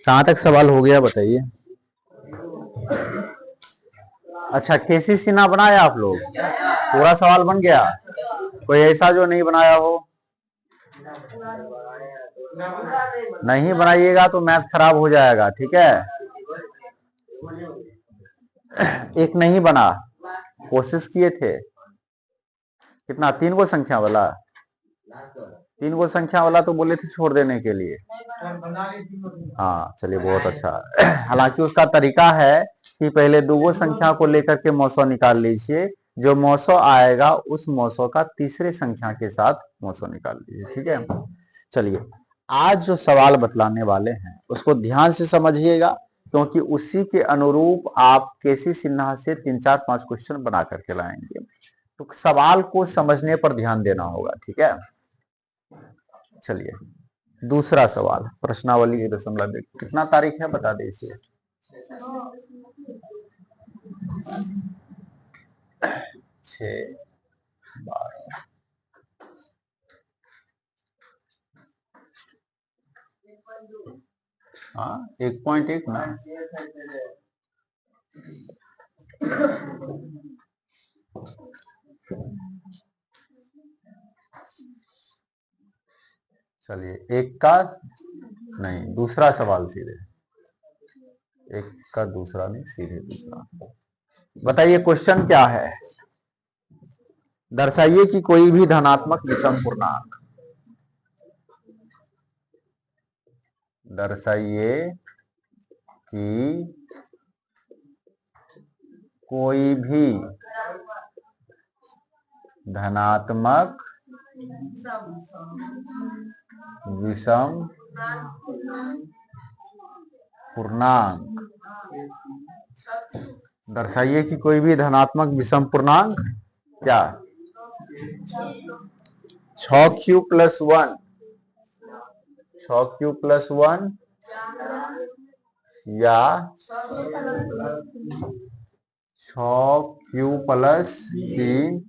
कहां तक सवाल हो गया बताइए। अच्छा, केसी सिन्हा बनाया आप लोग? पूरा सवाल बन गया? कोई ऐसा जो नहीं बनाया हो? नहीं बनाइएगा तो मैथ खराब हो जाएगा, ठीक है। एक नहीं बना, कोशिश किए थे। कितना? 3 गो संख्या वाला? 3 गो संख्या वाला तो बोले थे छोड़ देने के लिए। हाँ चलिए, बहुत अच्छा। हालांकि उसका तरीका है कि पहले 2 गो संख्या को लेकर के मौसो निकाल लीजिए, जो मौसो आएगा उस मौसो का तीसरे संख्या के साथ मौसो निकाल लीजिए, ठीक है। चलिए, आज जो सवाल बतलाने वाले हैं उसको ध्यान से समझिएगा, क्योंकि उसी के अनुरूप आप केसी सिन्हा से 3, 4, 5 क्वेश्चन बना करके लाएंगे। तो सवाल को समझने पर ध्यान देना होगा, ठीक है। चलिए, दूसरा सवाल, प्रश्नावली के दशमलव कितना तारीख है बता दीजिए। 6/12। हाँ, 1.1 ना। चलिए, एक का नहीं, दूसरा सवाल सीधे, एक का दूसरा नहीं, सीधे दूसरा। बताइए क्वेश्चन क्या है। दर्शाइए कि कोई भी धनात्मक विषम पूर्णांक, दर्शाइए कि कोई भी धनात्मक विषम पूर्णांक, दर्शाइए कि कोई भी धनात्मक विषम पूर्णांक क्या 6q+1, 6q+1 या 6q+3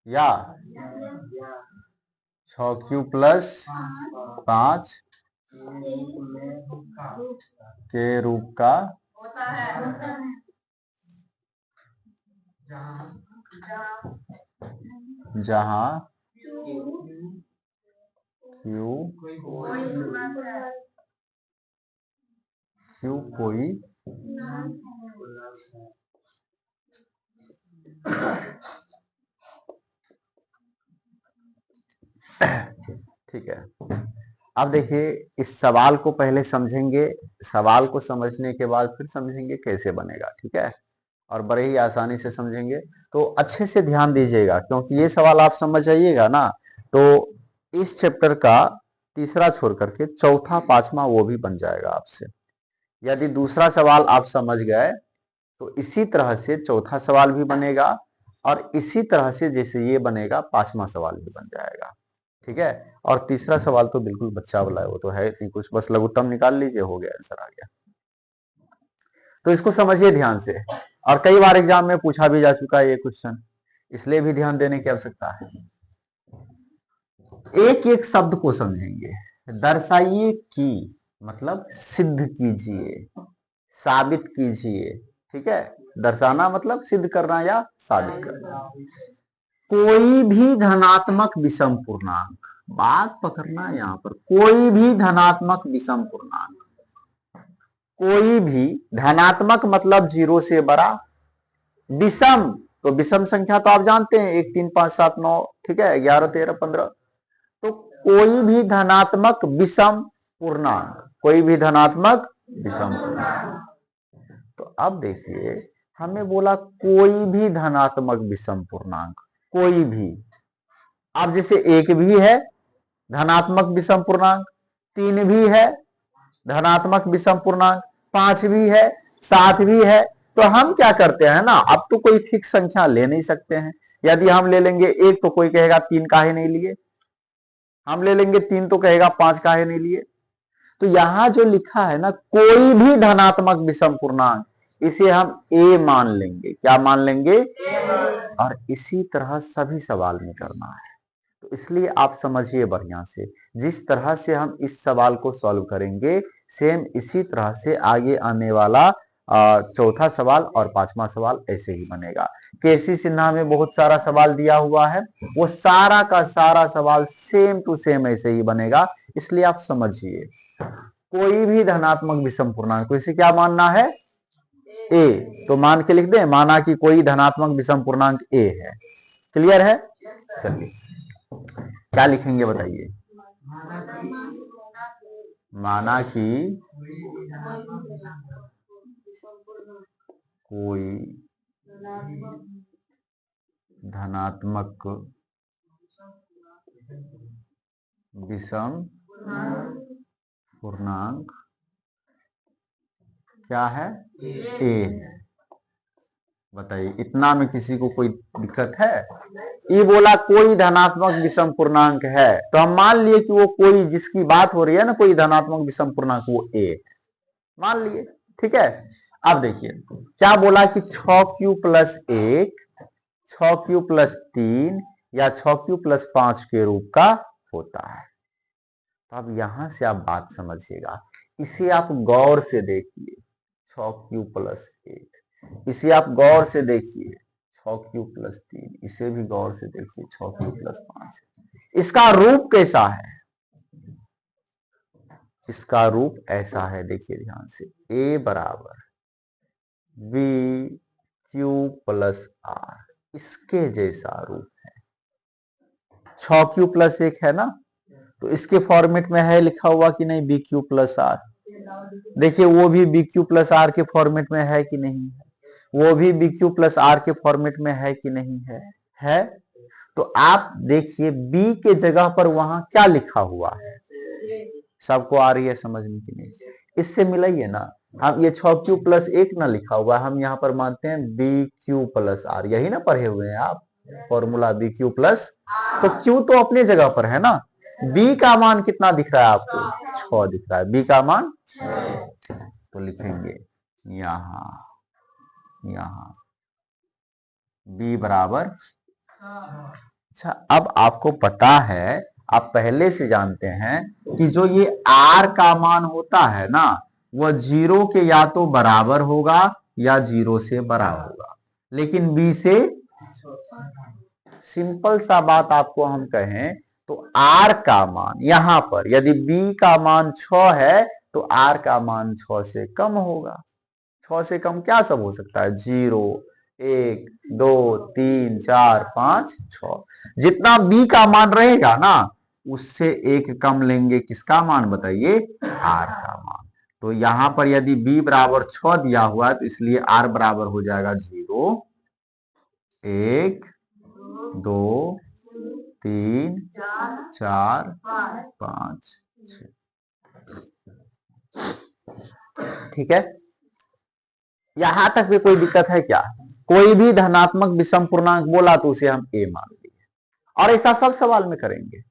या 6q+5 के रूप का जहां q कोई ठीक है। अब देखिए, इस सवाल को पहले समझेंगे, सवाल को समझने के बाद फिर समझेंगे कैसे बनेगा, ठीक है। और बड़े ही आसानी से समझेंगे, तो अच्छे से ध्यान दीजिएगा, क्योंकि ये सवाल आप समझ जाइएगा ना, तो इस चैप्टर का तीसरा छोड़ करके चौथा, पांचवा वो भी बन जाएगा आपसे। यदि दूसरा सवाल आप समझ गए तो इसी तरह से चौथा सवाल भी बनेगा, और इसी तरह से जैसे ये बनेगा पांचवा सवाल भी बन जाएगा, ठीक है। और तीसरा सवाल तो बिल्कुल बच्चा वाला है, वो तो है नहीं कुछ, बस लघुत्तम निकाल लीजिए, हो गया, आंसर आ गया। तो इसको समझिए ध्यान से, और कई बार एग्जाम में पूछा भी जा चुका है ये क्वेश्चन, इसलिए भी ध्यान देने की आवश्यकता है। एक एक शब्द को समझेंगे। दर्शाइए कि मतलब सिद्ध कीजिए, साबित कीजिए, ठीक है। दर्शाना मतलब सिद्ध करना या साबित करना। कोई भी धनात्मक विषम पूर्णांक, बात पकड़ना यहां पर, कोई भी धनात्मक विषम पूर्णांक, कोई भी धनात्मक मतलब 0 से बड़ा, विषम तो विषम संख्या तो आप जानते हैं 1, 3, 5, 7, 9, ठीक है, 11, 13, 15। तो कोई भी धनात्मक विषम पूर्णांक, कोई भी धनात्मक विषम पूर्णांक। तो अब देखिए, हमें बोला कोई भी धनात्मक विषम पूर्णांक, कोई भी। अब जैसे 1 भी है धनात्मक विषम पूर्णांक, 3 भी है धनात्मक विषम पूर्णांक, 5 भी है, 7 भी है तो हम क्या करते हैं ना, अब तो कोई फिक्स संख्या ले नहीं सकते हैं। यदि हम ले लेंगे 1 तो कोई कहेगा 3 काहे नहीं लिए, हम ले लेंगे 3 तो कहेगा 5 काहे नहीं लिए। तो यहां जो लिखा है ना, कोई भी धनात्मक विषम पूर्णांक, इसे हम ए मान लेंगे। क्या मान लेंगे? और इसी तरह सभी सवाल में करना है। तो इसलिए आप समझिए बढ़िया से, जिस तरह से हम इस सवाल को सॉल्व करेंगे, सेम इसी तरह से आगे आने वाला चौथा सवाल और पांचवा सवाल ऐसे ही बनेगा। केसी सिन्हा में बहुत सारा सवाल दिया हुआ है, वो सारा का सारा सवाल सेम टू सेम ऐसे ही बनेगा। इसलिए आप समझिए, कोई भी धनात्मक विषम पूर्णांक को इसे क्या मानना है? ए। तो मान के लिख दें, माना कि कोई धनात्मक विषम पूर्णांक ए है। क्लियर है? चलिए क्या लिखेंगे बताइए। माना कि कोई धनात्मक विषम पूर्णांक क्या है? ए है। बताइए, इतना में किसी को कोई दिक्कत है? ये बोला कोई धनात्मक विषम पूर्णांक है, तो हम मान लिए कि वो कोई जिसकी बात हो रही है ना, कोई धनात्मक विषम पूर्णांक, वो ए मान लिए। ठीक है, अब देखिए क्या बोला कि 6q प्लस 1, 6q प्लस 3 या 6q प्लस 5 के रूप का होता है। तो अब यहां से आप बात समझिएगा, इसे आप गौर से देखिए, 6q प्लस 1, इसे आप गौर से देखिए 6q प्लस 3, इसे भी गौर से देखिए 6q प्लस 5। इसका रूप कैसा है? इसका रूप ऐसा है, देखिए ध्यान से, a बराबर बी क्यू प्लस आर, इसके जैसा रूप है। 6q प्लस 1 है ना, तो इसके फॉर्मेट में है लिखा हुआ कि नहीं, बी क्यू प्लस आर। देखिए वो भी बी क्यू प्लस आर के फॉर्मेट में है कि नहीं है, वो भी बी क्यू प्लस आर के फॉर्मेट में है कि नहीं है, है। तो आप देखिए बी के जगह पर वहां क्या लिखा हुआ है, सबको आ रही है समझ में कि नहीं? इससे मिलाइए ना, हम ये 6q प्लस 1 ना लिखा हुआ, हम यहाँ पर मानते हैं बी क्यू प्लस आर, यही ना पढ़े हुए हैं आप फॉर्मूला बी क्यू प्लस। तो क्यू तो अपने जगह पर है ना, बी का मान कितना दिख रहा है आपको? 6 दिख रहा है, बी का मान। तो लिखेंगे यहां, यहां बी बराबर। अच्छा, अब आपको पता है, आप पहले से जानते हैं कि जो ये आर का मान होता है ना, वह 0 के या तो बराबर होगा या 0 से बड़ा होगा, लेकिन बी से। सिंपल सा बात आपको हम कहें तो आर का मान यहां पर यदि बी का मान 6 है, तो आर का मान 6 से कम होगा। 6 से कम क्या सब हो सकता है? 0, 1, 2, 3, 4, 5, 6। जितना बी का मान रहेगा ना, उससे एक कम लेंगे, किसका मान बताइए? आर का मान। तो यहां पर यदि बी बराबर 6 दिया हुआ है, तो इसलिए आर बराबर हो जाएगा 0, 1, 2, 3, 4, 5, 6। ठीक है, यहां तक भी कोई दिक्कत है क्या? कोई भी धनात्मक विषम पूर्णांक बोला तो उसे हम ए मान लिए, और ऐसा सब सवाल में करेंगे।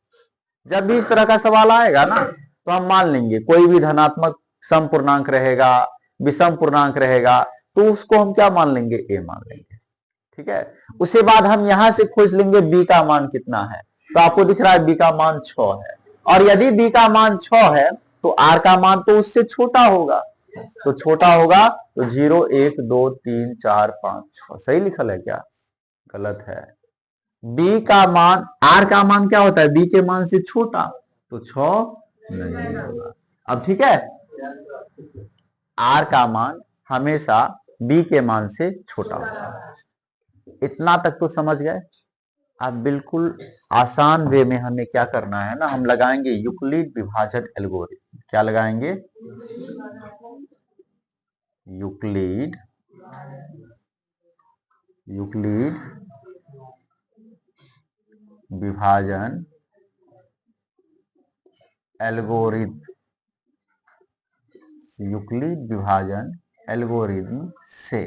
जब भी इस तरह का सवाल आएगा ना, तो हम मान लेंगे कोई भी धनात्मक सम पूर्णांक रहेगा, विषम पूर्णांक रहेगा, तो उसको हम क्या मान लेंगे? ए मान लेंगे। ठीक है, उसके बाद हम यहां से खोज लेंगे बी का मान कितना है। तो आपको दिख रहा है बी का मान 6 है, और यदि बी का मान 6 है तो आर का मान तो उससे छोटा होगा, तो छोटा होगा तो 0, 1, 2, 3, 4, 5, 6। सही लिखल है क्या? गलत है। बी का मान, आर का मान क्या होता है? बी के मान से छोटा, तो 6 नहीं होगा। अब ठीक है, आर का मान हमेशा बी के मान से छोटा होता है। इतना तक तो समझ गए। अब बिल्कुल आसान वे में हमें क्या करना है ना, हम लगाएंगे यूक्लिड विभाजन एल्गोरिथम। क्या लगाएंगे? यूक्लिड विभाजन एल्गोरिथम, यूक्लिड विभाजन एल्गोरिथम से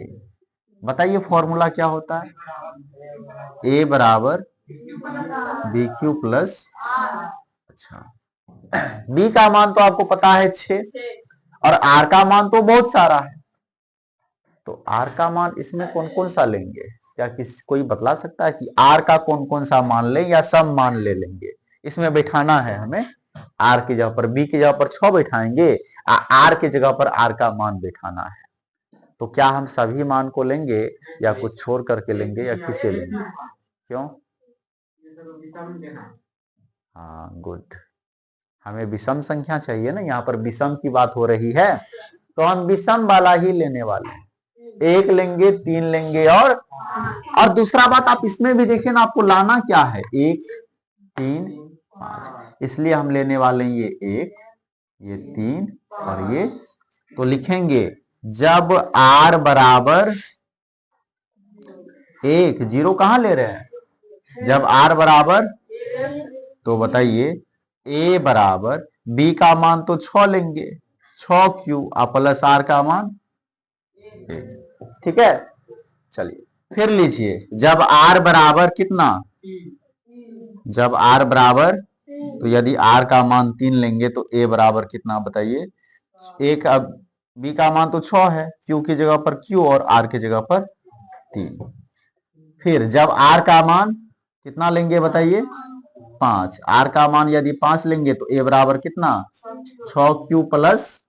बताइए फॉर्मूला क्या होता है? ए बराबर बी क्यू प्लस, अच्छा बी का मान तो आपको पता है 6 और आर का मान तो बहुत सारा है, तो आर का मान इसमें कौन कौन सा लेंगे? क्या कोई बतला सकता है कि आर का कौन कौन सा मान लें या सब मान ले लेंगे? इसमें बैठाना है हमें, आर की जगह पर बी की जगह पर 6 बैठाएंगे, आर की जगह पर आर का मान बैठाना है। तो क्या हम सभी मान को लेंगे या कुछ छोड़ करके लेंगे या किसे लेंगे? क्यों? हाँ गुड, हमें विषम संख्या चाहिए ना, यहाँ पर विषम की बात हो रही है, तो हम विषम वाला ही लेने वाले हैं। 1 लेंगे, 3 लेंगे और दूसरा बात आप इसमें भी देखिए ना, आपको लाना क्या है? 1 3 5, इसलिए हम लेने वाले हैं ये 1, ये 3 और ये, तो लिखेंगे जब r बराबर 1, जीरो कहां ले रहे हैं? जब r बराबर, तो बताइए a बराबर b का मान तो 6 लेंगे, 6 क्यू प्लस r का मान 1, ठीक है। चलिए फिर लीजिए, जब r बराबर कितना, जब r बराबर, तो यदि r का मान 3 लेंगे तो a बराबर कितना बताइए? एक, अब b का मान तो 6 है, q की जगह पर q और r की जगह पर 3। फिर जब r का मान कितना लेंगे बताइए? 5, r का मान यदि 5 लेंगे तो a बराबर कितना? 6q प्लस,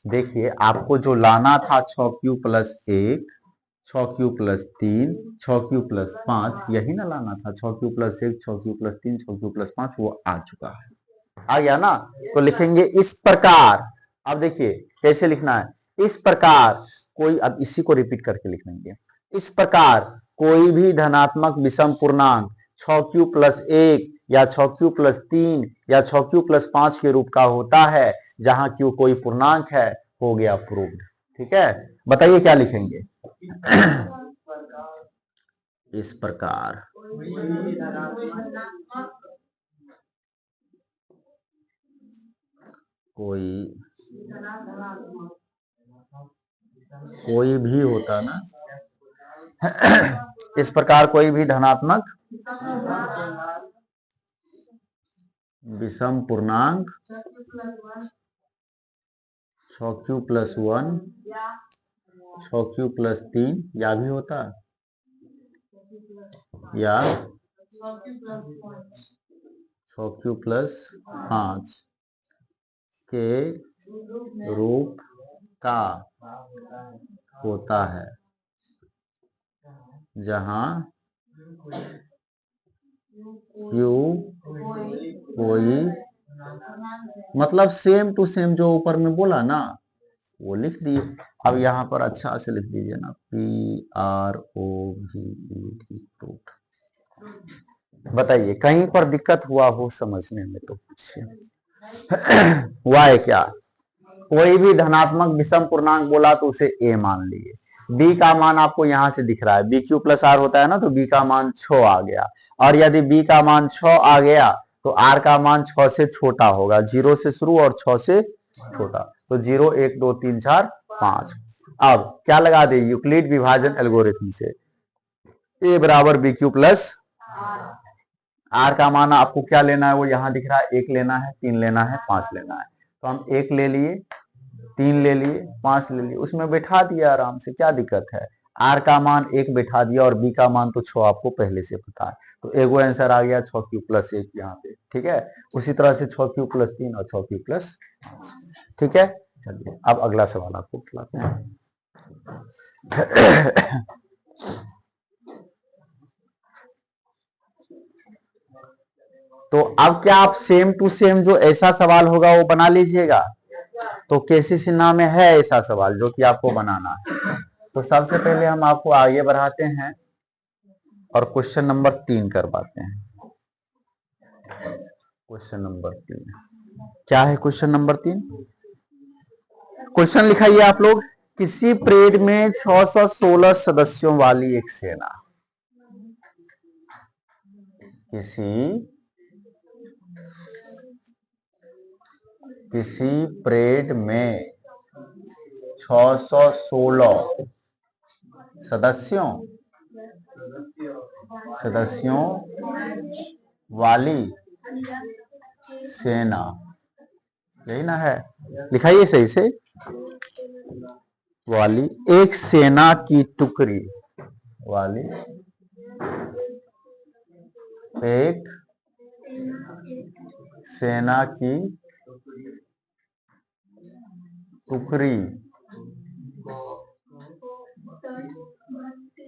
देखिए आपको जो लाना था 6q plus 1, 6q plus 3, 6q plus 5, यही ना लाना था? 6q plus 1, 6q plus 3, 6q plus 5, वो आ चुका है, आ गया ना? तो लिखेंगे इस प्रकार, अब देखिए कैसे लिखना है, इस प्रकार कोई, अब इसी को रिपीट करके लिख लेंगे, इस प्रकार कोई भी धनात्मक विषम पूर्णांक 6q प्लस 1 या 6q प्लस 3 या 6q प्लस 5 के रूप का होता है, जहां q कोई पूर्णांक है, हो गया प्रूव्ड। ठीक है, बताइए क्या लिखेंगे? इस प्रकार कोई भी होता ना, इस प्रकार कोई भी धनात्मक विषम पूर्णांक 6q प्लस 1, 6q प्लस 3 या भी होता, या 6q प्लस 5 के रूप का होता है, जहां q कोई, मतलब सेम टू सेम जो ऊपर में बोला ना वो लिख दिए। अब यहाँ पर अच्छा से लिख दीजिए ना, PROVED। बताइए कहीं पर दिक्कत हुआ हो समझने में तो पूछिए। हुआ है क्या? कोई भी धनात्मक विषम पूर्णांक बोला तो उसे a मान लिए, b का मान आपको यहां से दिख रहा है, बी क्यू प्लस आर होता है ना, तो b का मान 6 आ गया, और यदि b का मान 6 आ गया तो r का मान 6 से छोटा होगा, 0 से शुरू और 6 से छोटा, तो 0 1 2 3 4 5। अब क्या लगा दे, यूक्लिड विभाजन एल्गोरिथम से, a बराबर बी क्यू प्लस आर का मान आपको क्या लेना है, वो यहां दिख रहा है, 1 लेना है, 3 लेना है, 5 लेना है, तो हम 1 ले लिए, 3 ले लिए, 5 ले लिए, उसमें बैठा दिया आराम से, क्या दिक्कत है? आर का मान 1 बैठा दिया और बी का मान तो 6 आपको पहले से पता है, तो एगो आंसर आ गया 6q प्लस 1 यहाँ पे। ठीक है, उसी तरह से 6q प्लस 3 और 6q प्लस 5। ठीक है, चलिए अब अगला सवाल आपको खिलाते हैं। तो अब क्या आप सेम टू सेम जो ऐसा सवाल होगा वो बना लीजिएगा, तो केसीसी नाम में है ऐसा सवाल जो कि आपको बनाना है। तो सबसे पहले हम आपको आगे बढ़ाते हैं और क्वेश्चन नंबर 3 करवाते हैं। क्वेश्चन नंबर 3 क्या है? क्वेश्चन नंबर 3, क्वेश्चन लिखाइए आप लोग, किसी परेड में 616 सदस्यों वाली एक सेना, किसी परेड में 616 सदस्यों सदस्यों वाली सेना, यही ना है, लिखाइए सही से, वाली एक सेना की टुकड़ी, वाली एक सेना की टुकड़ी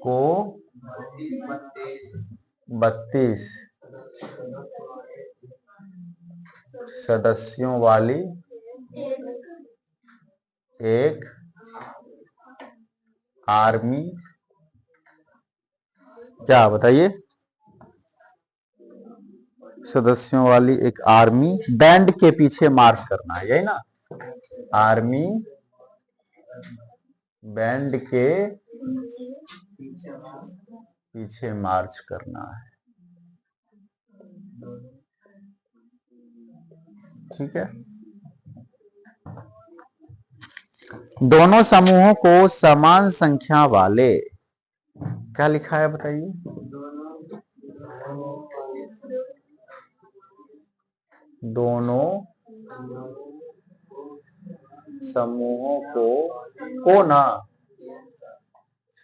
को 32 सदस्यों वाली एक आर्मी, क्या बताइए, सदस्यों वाली एक आर्मी बैंड के पीछे मार्च करना है, यही ना, आर्मी बैंड के पीछे मार्च करना है, ठीक है। दोनों समूहों को समान संख्या वाले, क्या लिखा है बताइए, दोनों समूहों को ना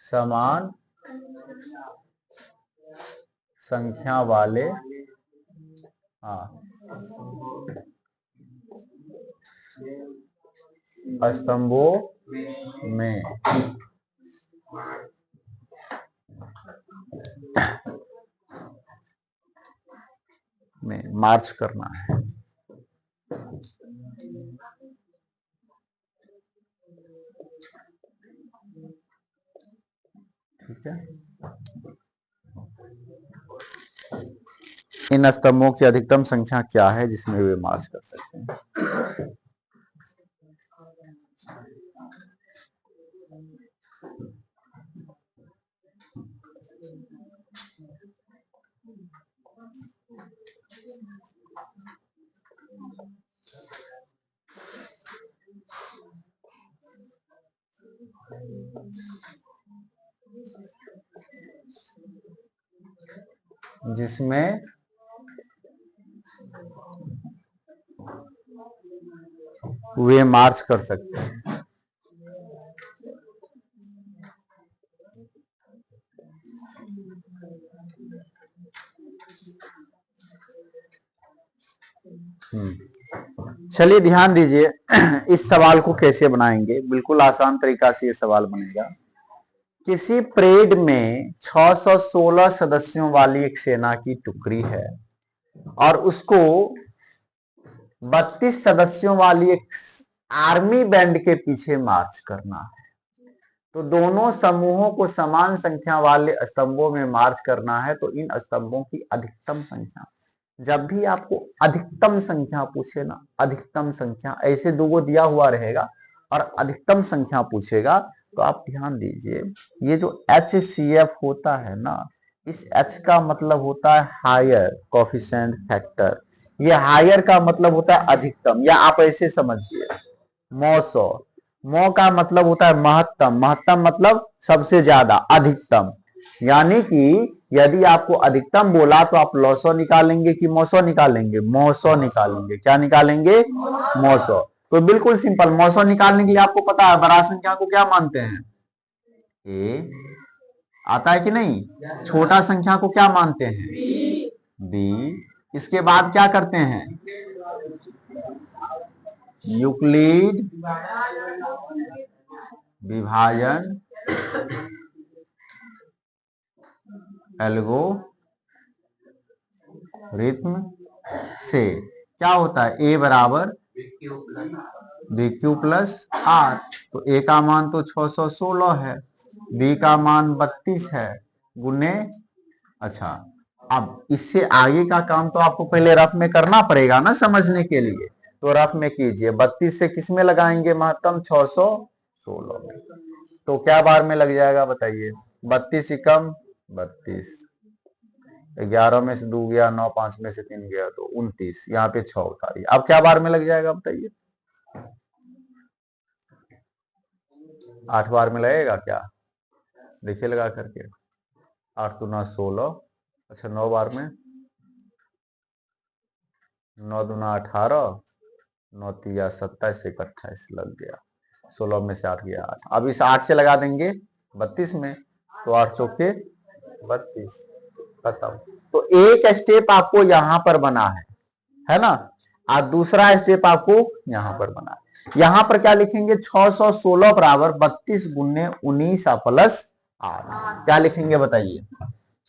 समान संख्या वाले, हाँ, स्तंभों में मार्च करना है, ठीक है। इन स्तंभों की अधिकतम संख्या क्या है जिसमें वे मार्च कर सकते हैं? जिसमें वे मार्च कर सकते हैं, चलिए ध्यान दीजिए, इस सवाल को कैसे बनाएंगे, बिल्कुल आसान तरीका से ये सवाल बनेगा। किसी परेड में 616 सदस्यों वाली एक सेना की टुकड़ी है और उसको 32 सदस्यों वाली एक आर्मी बैंड के पीछे मार्च करना है, तो दोनों समूहों को समान संख्या वाले स्तंभों में मार्च करना है, तो इन स्तंभों की अधिकतम संख्या, जब भी आपको अधिकतम संख्या पूछे ना, अधिकतम संख्या ऐसे दो दिया हुआ रहेगा और अधिकतम संख्या पूछेगा, तो आप ध्यान दीजिए, ये जो HCF होता है ना, इस H का मतलब होता है हायर कोफिशिएंट फैक्टर, ये हायर का मतलब होता है अधिकतम, या आप ऐसे समझिए मौ मौ का मतलब होता है महत्तम, महत्तम मतलब सबसे ज्यादा, अधिकतम, यानी कि यदि आपको अधिकतम बोला तो आप लौसौ निकालेंगे कि मौसौ निकालेंगे, मौसौ निकालेंगे, क्या निकालेंगे, मौसौ। तो बिल्कुल सिंपल, मौसौ निकालने के लिए आपको पता है बड़ा संख्या को क्या मानते हैं, ए, आता है कि नहीं, छोटा संख्या को क्या मानते हैं, बी, इसके बाद क्या करते हैं, यूक्लिड विभाजन एल्गोरिथ्म से क्या होता है, ए बराबर BQ प्लस आर, तो ए का मान तो 616 है, बी का मान 32 है, गुने, अच्छा, अब इससे आगे का काम तो आपको पहले रफ में करना पड़ेगा ना समझने के लिए, तो रफ में कीजिए, 32 से किस में लगाएंगे महत्तम, 616 में, तो क्या बार में लग जाएगा बताइए, 32 ही कम 32, 11 में से 2 गया, 9, 5 में से 3 गया, तो 29, यहाँ पे 6 उतारिए, अब क्या बार में लग जाएगा बताइए, 8 बार में लगेगा क्या, देखिए लगा करके, 8 दूना 16, अच्छा 9 बार में 9 दूना 18, 9 तिया 27, 1 28 लग गया। 16 में से 8 गया 8। अब इस 8 से लगा देंगे 32 में, तो 8 चौके 32, खत्म। तो एक स्टेप आपको यहां पर बना है ना, और दूसरा स्टेप आपको यहां पर बना है। यहां पर क्या लिखेंगे, 616 बराबर 32 गुने 19 प्लस 8। क्या लिखेंगे बताइए,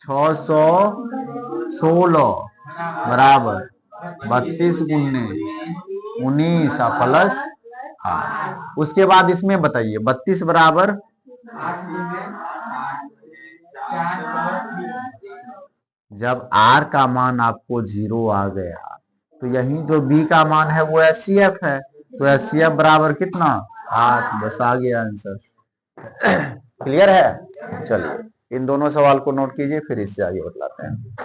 616 बराबर 32 गुने 19 प्लस 8। उसके बाद इसमें बताइए 32 बराबर, जब R का मान आपको 0 आ गया तो यही जो B का मान है वो HCF है, तो HCF बराबर कितना, 8। बस आ गया आंसर। क्लियर है। चलिए इन दोनों सवाल को नोट कीजिए, फिर इससे आगे बतलाते हैं।